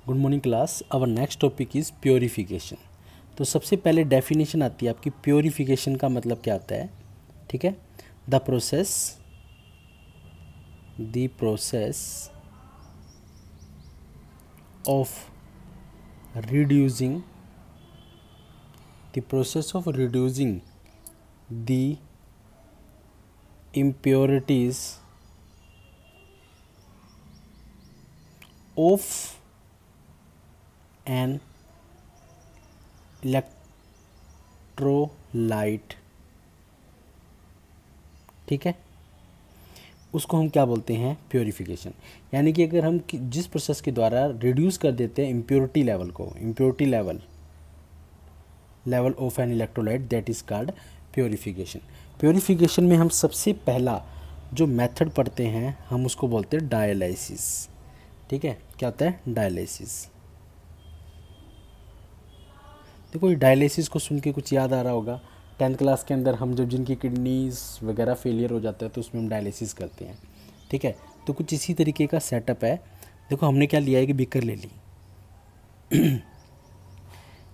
Good morning class. Our next topic is purification. तो सबसे पहले डेफिनेशन आती है आपकी प्योरीफिकेशन का मतलब क्या होता है। ठीक है, the process of reducing the impurities of an electrolyte। ठीक है, उसको हम क्या बोलते हैं, प्योरीफिकेशन। यानी कि अगर हम जिस प्रोसेस के द्वारा रिड्यूस कर देते हैं इम्प्योरिटी लेवल को, impurity level of an electrolyte, that is called purification. Purification में हम सबसे पहला जो मेथड पढ़ते हैं हम उसको बोलते हैं डायलिसिस। ठीक है, क्या होता है डायलिसिस। देखो ये डायलिसिस को सुन के कुछ याद आ रहा होगा, 10th क्लास के अंदर हम जब जिनकी किडनीज वगैरह फेलियर हो जाता है तो उसमें हम डायलिसिस करते हैं। ठीक है, तो कुछ इसी तरीके का सेटअप है। देखो हमने क्या लिया है कि बीकर ले ली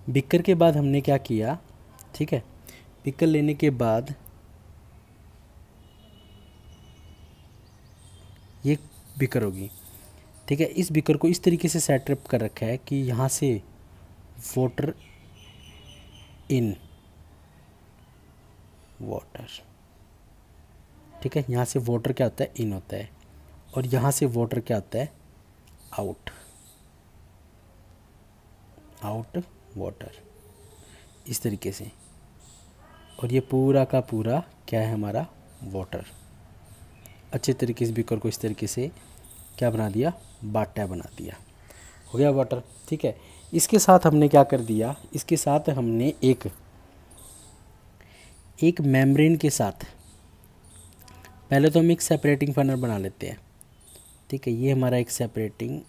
बीकर के बाद हमने क्या किया, ठीक है, बीकर लेने के बाद ये बीकर होगी। ठीक है, इस बीकर को इस तरीके से सेटअप कर रखा है कि यहाँ से वाटर इन वाटर, ठीक है, यहाँ से वाटर क्या होता है, इन होता है, और यहाँ से वाटर क्या होता है, आउट वाटर, इस तरीके से। और ये पूरा का पूरा क्या है हमारा, वाटर। अच्छे तरीके से बीकर को इस तरीके से क्या बना दिया, बाटा बना दिया, हो गया वाटर। ठीक है, इसके साथ हमने क्या कर दिया, इसके साथ हमने एक मेम्ब्रेन के साथ पहले तो हम एक सेपरेटिंग फनल बना लेते हैं। ठीक है, ये हमारा एक सेपरेटिंग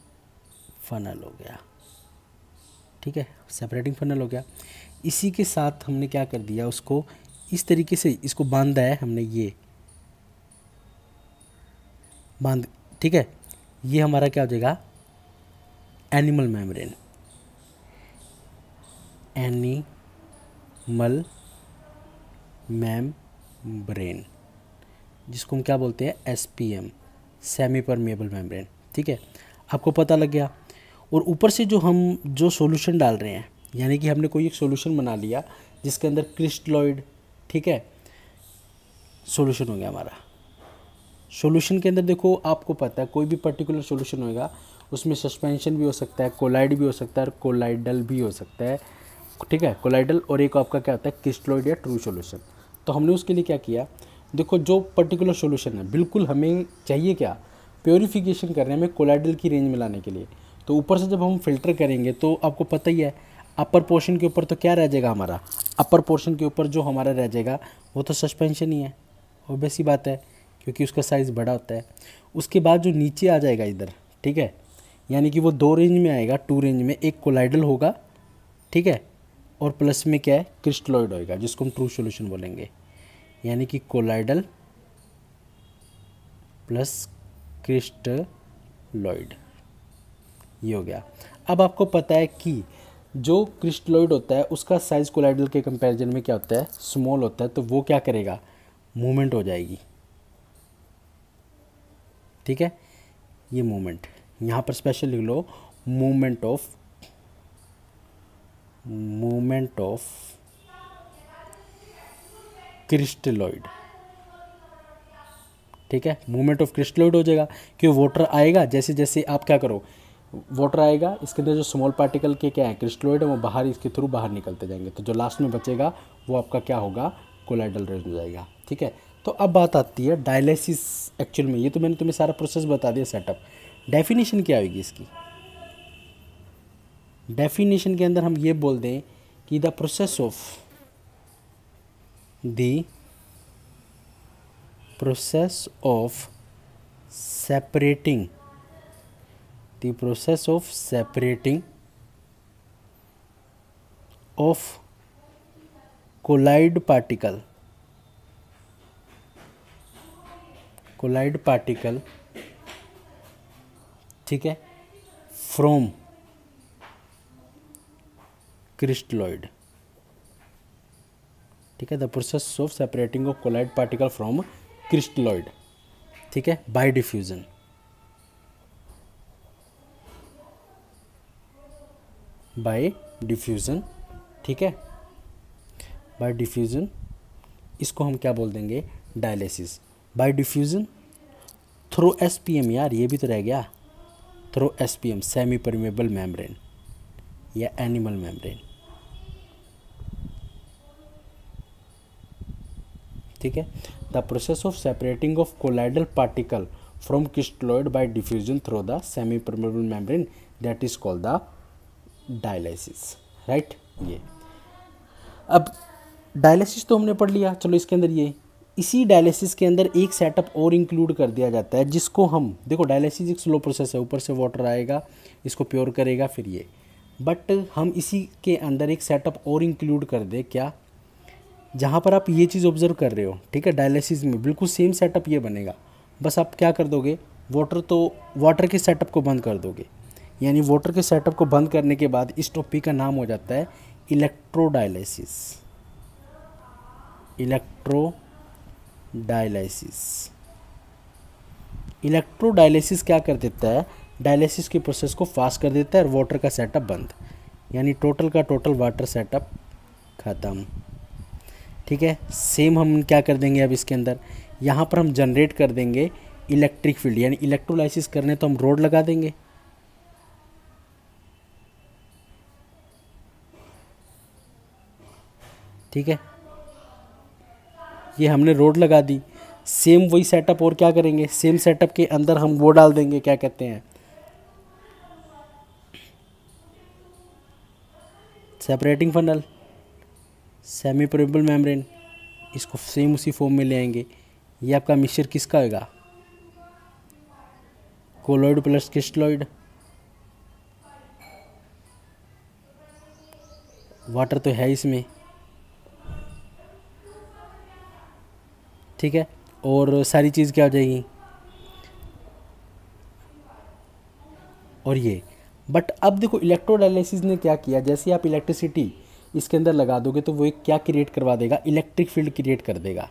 फनल हो गया। ठीक है, सेपरेटिंग फनल हो गया। इसी के साथ हमने क्या कर दिया, उसको इस तरीके से इसको बांधा है हमने, ये बांध। ठीक है, ये हमारा क्या हो जाएगा, एनिमल मेम्ब्रेन, एनिमल मेम्ब्रेन, जिसको हम क्या बोलते हैं, एसपीएम, सेमी परमेबल मेम्ब्रेन। ठीक है, आपको पता लग गया। और ऊपर से जो सॉल्यूशन डाल रहे हैं, यानी कि हमने कोई एक सॉल्यूशन बना लिया जिसके अंदर क्रिस्टलॉइड, ठीक है, सॉल्यूशन हो गया हमारा। सॉल्यूशन के अंदर देखो आपको पता है कोई भी पर्टिकुलर सॉल्यूशन होगा उसमें सस्पेंशन भी हो सकता है, कोलाइड भी हो सकता है और कोलाइडल भी हो सकता है। ठीक है, कोलाइडल, और एक आपका क्या होता है, क्रिस्टलॉइड या ट्रू सॉल्यूशन। तो हमने उसके लिए क्या किया, देखो जो पर्टिकुलर सॉल्यूशन है बिल्कुल हमें चाहिए क्या, प्योरीफिकेशन कर रहे हैं हमें कोलाइडल की रेंज में लाने के लिए। तो ऊपर से जब हम फिल्टर करेंगे तो आपको पता ही है अपर पोर्शन के ऊपर तो क्या रह जाएगा हमारा, अपर पोर्शन के ऊपर जो हमारा रह जाएगा वो तो सस्पेंशन ही है, ऑब्वियस ही बात है क्योंकि उसका साइज़ बड़ा होता है। उसके बाद जो नीचे आ जाएगा इधर, ठीक है, यानी कि वो 2 रेंज में आएगा, 2 रेंज में, एक कोलाइडल होगा, ठीक है, और प्लस में क्या है, क्रिस्टलॉइड होएगा जिसको हम ट्रू सॉल्यूशन बोलेंगे। यानी कि कोलाइडल प्लस क्रिस्टलॉइड, ये हो गया। अब आपको पता है कि जो क्रिस्टलॉइड होता है उसका साइज़ कोलाइडल के कंपैरिजन में क्या होता है, स्मॉल होता है, तो वो क्या करेगा, मूवमेंट हो जाएगी। ठीक है, ये मूवमेंट यहाँ पर स्पेशल लिख लो, मूवमेंट ऑफ क्रिस्टलॉइड। ठीक है, मूवमेंट ऑफ क्रिस्टलॉइड हो जाएगा क्योंकि वाटर आएगा, जैसे जैसे आप क्या करो, वाटर आएगा, इसके अंदर जो स्मॉल पार्टिकल के क्या है, क्रिस्टलॉइड है, वो बाहर इसके थ्रू बाहर निकलते जाएंगे, तो जो लास्ट में बचेगा वो आपका क्या होगा, कोलाइडल रेंज हो जाएगा। ठीक है, तो अब बात आती है डायलिसिस। एक्चुअल में ये तो मैंने तुम्हें सारा प्रोसेस बता दिया, सेटअप। डेफिनेशन क्या होगी इसकी, डेफिनेशन के अंदर हम ये बोल दें कि the process of separating of colloid particle, ठीक है, फ्रॉम क्रिस्टलॉइड, ठीक है, the process of separating of colloid particle from crystalloid, ठीक है, बाय डिफ्यूजन। बाय डिफ्यूजन, ठीक है, बाय डिफ्यूजन, इसको हम क्या बोल देंगे, dialysis. Bye diffusion through SPM, यार ये भी तो रह गया, through SPM semi permeable membrane या एनिमल मेम्ब्रेन, ठीक है, the process of separating of colloidal particle from crystalloid bye diffusion through the semi permeable membrane, that is called the dialysis, right. ये अब डायलिसिस तो हमने पढ़ लिया, चलो इसके अंदर ये, इसी डायलिसिस के अंदर एक सेटअप और इंक्लूड कर दिया जाता है, जिसको हम, देखो डायलिसिस एक स्लो प्रोसेस है, ऊपर से वाटर आएगा, इसको प्योर करेगा, फिर ये, बट हम इसी के अंदर एक सेटअप और इंक्लूड कर दे, क्या, जहाँ पर आप ये चीज़ ऑब्जर्व कर रहे हो, ठीक है, डायलिसिस में बिल्कुल सेम सेटअप ये बनेगा, बस आप क्या कर दोगे, वाटर के सेटअप को बंद कर दोगे, यानी वाटर के सेटअप को बंद करने के बाद इस टॉपिक का नाम हो जाता है इलेक्ट्रोडायलिसिस। इलेक्ट्रोडायलिसिस क्या कर देता है, डायलिसिस के प्रोसेस को फास्ट कर देता है और वाटर का सेटअप बंद, यानी टोटल का टोटल वाटर सेटअप ख़त्म, ठीक है। सेम हम क्या कर देंगे अब इसके अंदर, यहाँ पर हम जनरेट कर देंगे इलेक्ट्रिक फील्ड, यानी इलेक्ट्रोलाइसिस करने तो हम रोड लगा देंगे, ठीक है, ये हमने रोड लगा दी। सेम वही सेटअप और क्या करेंगे, सेम सेटअप के अंदर हम वो डाल देंगे, क्या कहते हैं, separating funnel, semi permeable membrane, इसको सेम उसी फॉर्म में ले आएंगे। ये आपका मिक्सचर किसका होगा, कोलॉइड प्लस क्रिस्टलॉइड, वाटर तो है इसमें, ठीक है, और सारी चीज़ क्या हो जाएगी, और ये, बट अब देखो इलेक्ट्रोडायलिसिस ने क्या किया, जैसे आप इलेक्ट्रिसिटी इसके अंदर लगा दोगे तो वो एक क्या क्रिएट करवा देगा, इलेक्ट्रिक फील्ड क्रिएट कर देगा,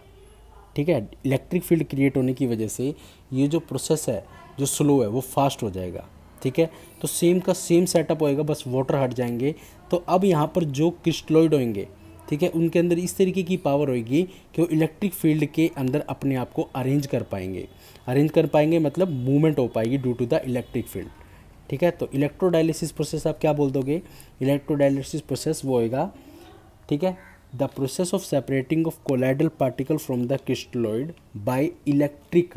ठीक है। इलेक्ट्रिक फील्ड क्रिएट होने की वजह से ये जो प्रोसेस है जो स्लो है वो फास्ट हो जाएगा, ठीक है। तो सेम का सेम सेटअप होएगा, बस वाटर हट जाएंगे। तो अब यहाँ पर जो क्रिस्टलॉइड होंगे, ठीक है, उनके अंदर इस तरीके की पावर होगी कि वो इलेक्ट्रिक फील्ड के अंदर अपने आप को अरेंज कर पाएंगे, मतलब मूवमेंट हो पाएगी due to the electric field, ठीक है। तो इलेक्ट्रोडायलिसिस प्रोसेस आप क्या बोल दोगे, इलेक्ट्रोडायलिसिस प्रोसेस वो होएगा, ठीक है, the process of separating of colloidal particle from the crystalloid by electric,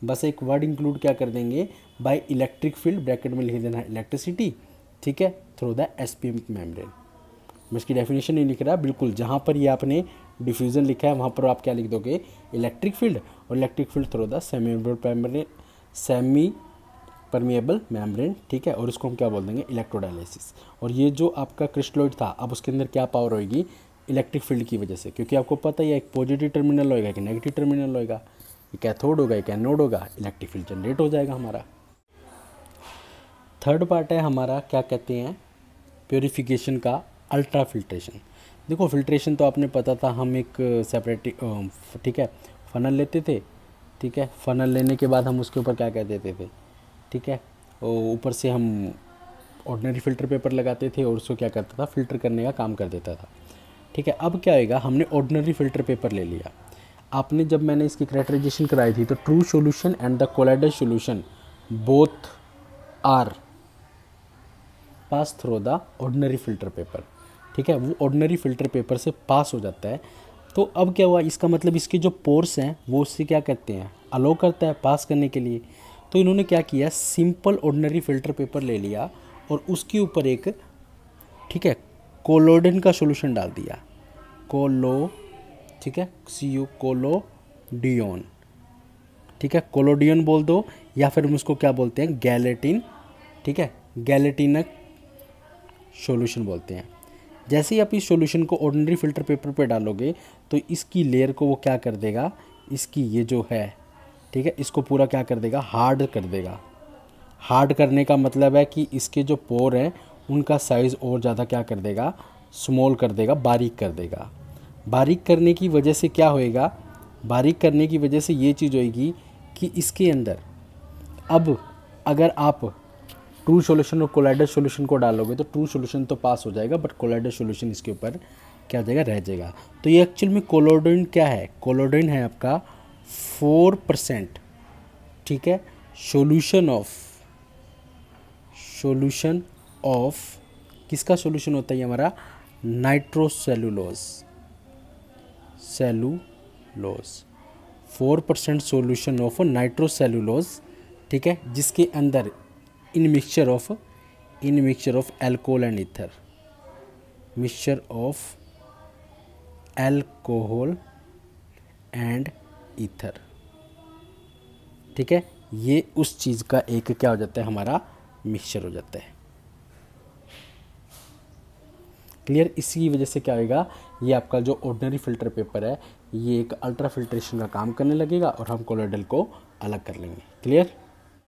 बस एक वर्ड इंक्लूड क्या कर देंगे, बाय इलेक्ट्रिक फील्ड, ब्रैकेट में लिख देना इलेक्ट्रिसिटी, ठीक है, थ्रू द एसपीएम मेम्ब्रेन। मैं इसकी डेफिनेशन नहीं लिख रहा, बिल्कुल जहाँ पर ये आपने डिफ्यूज़न लिखा है वहाँ पर आप क्या लिख दोगे, इलेक्ट्रिक फील्ड, और electric field through the semi permeable membrane, ठीक है, और इसको हम क्या बोल देंगे, इलेक्ट्रोडायलिसिस। और ये जो आपका क्रिस्टलॉइड था, अब उसके अंदर क्या पावर होगी, इलेक्ट्रिक फील्ड की वजह से, क्योंकि आपको पता ही है एक पॉजिटिव टर्मिनल होएगा कि नेगेटिव टर्मिनल होएगा, ये कैथोड होगा, एक एनोड होगा, इलेक्ट्रिक फील्ड जनरेट हो जाएगा हमारा। थर्ड पार्ट है हमारा, क्या कहते हैं, प्योरीफिकेशन का, अल्ट्रा फिल्ट्रेशन। देखो फिल्ट्रेशन तो आपने पता था, हम एक सेपरेट, ठीक है, फ़नल लेते थे, ठीक है, फ़नल लेने के बाद हम उसके ऊपर क्या कह देते थे, ठीक है, ऊपर से हम ऑर्डिनरी फ़िल्टर पेपर लगाते थे और उसको क्या करता था, फ़िल्टर करने का काम कर देता था, ठीक है। अब क्या होएगा, हमने ऑर्डिनरी फ़िल्टर पेपर ले लिया, आपने जब मैंने इसकी कैरेक्टराइजेशन कराई थी तो true solution and the colloidal solution both are pass through the ordinary filter paper, ठीक है, वो ऑर्डिनरी फ़िल्टर पेपर से पास हो जाता है। तो अब क्या हुआ, इसका मतलब इसके जो पोर्स हैं वो उससे क्या करते हैं, अलो करता है पास करने के लिए। तो इन्होंने क्या किया, सिंपल ऑर्डिनरी फ़िल्टर पेपर ले लिया और उसके ऊपर एक, ठीक है, कोलोडन का सॉल्यूशन डाल दिया, ठीक है, कोलोडियन, ठीक है, कोलोडियन बोल दो, या फिर हम उसको क्या बोलते हैं, गैलेटिन, ठीक है, गैलेटिनक सॉल्यूशन बोलते हैं। जैसे ही आप इस सॉल्यूशन को ऑर्डिनरी फ़िल्टर पेपर पे डालोगे तो इसकी लेयर को वो क्या कर देगा, इसकी ये जो है, ठीक है, इसको पूरा क्या कर देगा, हार्ड कर देगा। हार्ड करने का मतलब है कि इसके जो पोर हैं उनका साइज़ और ज़्यादा क्या कर देगा, स्मॉल कर देगा, बारीक कर देगा। बारीक करने की वजह से क्या होएगा, बारीक करने की वजह से ये चीज़ होएगी कि इसके अंदर अब अगर आप ट्रू सॉल्यूशन और कोलाइडल सॉल्यूशन को डालोगे तो ट्रू सॉल्यूशन तो पास हो जाएगा, बट कोलाइडल सॉल्यूशन इसके ऊपर क्या हो जाएगा, रह जाएगा। तो ये एक्चुअल में कोलोडोन क्या है, कोलोडोन है आपका 4%, ठीक है, सॉल्यूशन ऑफ किसका सॉल्यूशन होता है ये हमारा, नाइट्रोसेलुलोज, 4% सॉल्यूशन ऑफ नाइट्रोसेलुलोज, ठीक है, जिसके अंदर इन mixture of alcohol and ether, mixture of alcohol and ether, ठीक है, ये उस चीज़ का एक क्या हो जाता है, हमारा मिक्सचर हो जाता है। क्लियर। इसी की वजह से क्या होगा, ये आपका जो ऑर्डिनरी फ़िल्टर पेपर है ये एक अल्ट्रा फिल्ट्रेशन का काम करने लगेगा और हम कोलोइडल को अलग कर लेंगे। क्लियर।